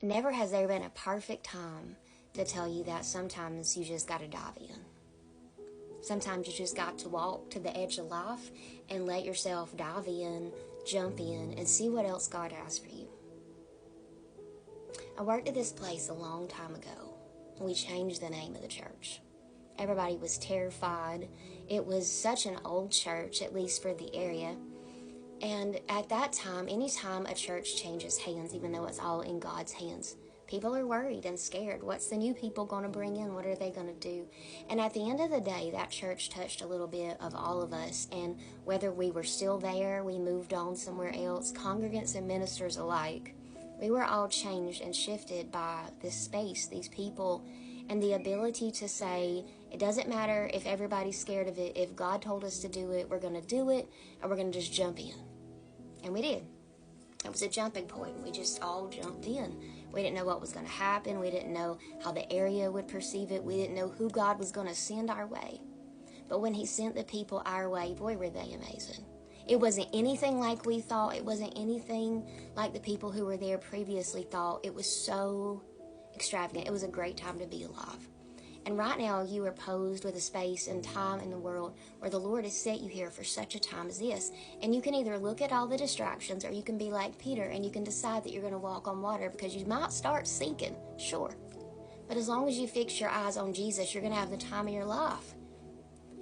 Never has there been a perfect time to tell you that sometimes you just got to dive in. Sometimes you just got to walk to the edge of life and let yourself dive in, jump in, and see what else God has for you. I worked at this place a long time ago. We changed the name of the church. Everybody was terrified. It was such an old church, at least for the area. And at that time, anytime a church changes hands, even though it's all in God's hands, people are worried and scared. What's the new people going to bring in? What are they going to do? And at the end of the day, that church touched a little bit of all of us. And whether we were still there, we moved on somewhere else, congregants and ministers alike, we were all changed and shifted by this space, these people, and the ability to say, it doesn't matter if everybody's scared of it. If God told us to do it, we're going to do it, and we're going to just jump in. And we did. It was a jumping point. We just all jumped in. We didn't know what was going to happen. We didn't know how the area would perceive it. We didn't know who God was going to send our way. But when he sent the people our way, boy, were they amazing. It wasn't anything like we thought. It wasn't anything like the people who were there previously thought. It was so extravagant. It was a great time to be alive. And right now, you are posed with a space and time in the world where the Lord has set you here for such a time as this. And you can either look at all the distractions, or you can be like Peter and you can decide that you're going to walk on water, because you might start sinking, sure. But as long as you fix your eyes on Jesus, you're going to have the time of your life.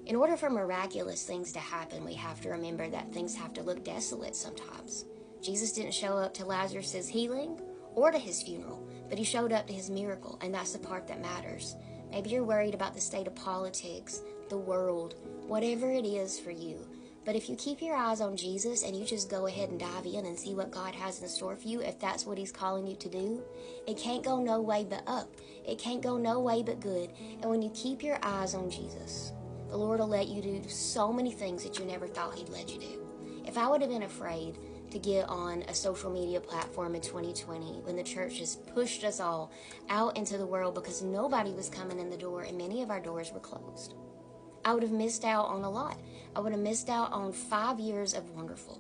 In order for miraculous things to happen, we have to remember that things have to look desolate sometimes. Jesus didn't show up to Lazarus' healing or to his funeral, but he showed up to his miracle, and that's the part that matters. Maybe you're worried about the state of politics, the world, whatever it is for you. But if you keep your eyes on Jesus and you just go ahead and dive in and see what God has in store for you, if that's what he's calling you to do, it can't go no way but up. It can't go no way but good. And when you keep your eyes on Jesus, the Lord will let you do so many things that you never thought he'd let you do. If I would have been afraid to get on a social media platform in 2020 when the church has pushed us all out into the world because nobody was coming in the door and many of our doors were closed, I would have missed out on a lot. I would have missed out on 5 years of wonderful.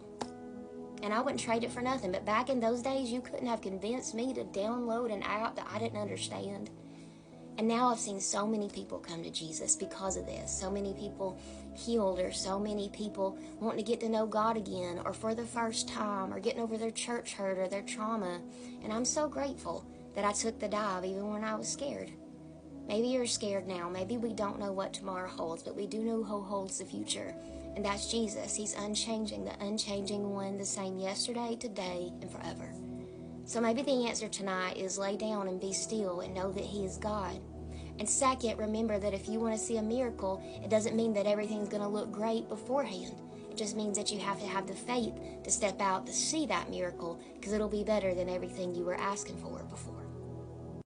And I wouldn't trade it for nothing. But back in those days, you couldn't have convinced me to download an app that I didn't understand. And now I've seen so many people come to Jesus because of this. So many people healed, or so many people wanting to get to know God again, or for the first time, or getting over their church hurt or their trauma. And I'm so grateful that I took the dive even when I was scared. Maybe you're scared now. Maybe we don't know what tomorrow holds, but we do know who holds the future. And that's Jesus. He's unchanging, the unchanging one, the same yesterday, today, and forever. So maybe the answer tonight is lay down and be still and know that he is God. And second, remember that if you want to see a miracle, it doesn't mean that everything's going to look great beforehand. It just means that you have to have the faith to step out to see that miracle, because it'll be better than everything you were asking for before.